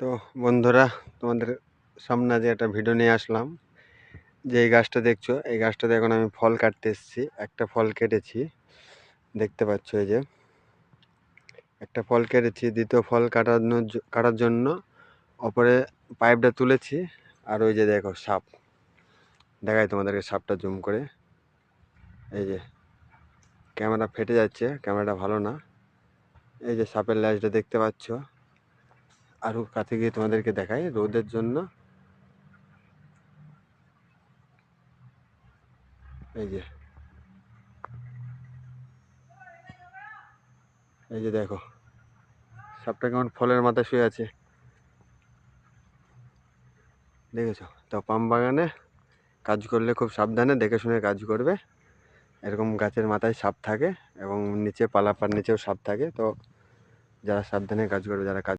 তো বন্ধুরা, তোমাদের সামনে যে একটা ভিডিও নিয়ে আসলাম। যে এই গাছটা দেখছো, এই গাছটাতে এখন আমি ফল কাটতে এসেছি। একটা ফল কেটেছি, দেখতে পাচ্ছ। এই যে একটা ফল কেটেছি, দ্বিতীয় ফল কাটার জন্য ওপরে পাইপটা তুলেছি। আর ওই যে দেখো সাপ, দেখাই তোমাদেরকে সাপটা জুম করে। এই যে ক্যামেরা ফেটে যাচ্ছে, ক্যামেরাটা ভালো না। এই যে সাপের ল্যাজটা দেখতে পাচ্ছ। আরও কাছে গিয়ে তোমাদেরকে দেখাই রোদের জন্য। এই যে এই যে দেখো সাপটা কেমন ফলের মাথায় শুয়ে আছে, দেখেছো তো। পাম বাগানে কাজ করলে খুব সাবধানে দেখে শুনে কাজ করবে। এরকম গাছের মাথায় সাপ থাকে এবং নিচে পালাপার নিচেও সাপ থাকে। তো যারা সাবধানে কাজ করবে, যারা কাজ